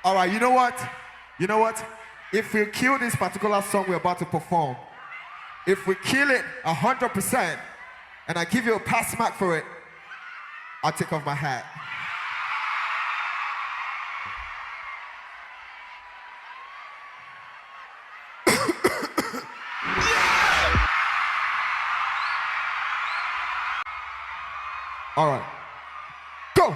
All right, you know what? You know what? If we kill this particular song we're about to perform, if we kill it 100%, and I give you a pass mark for it, I'll take off my hat. All right, go.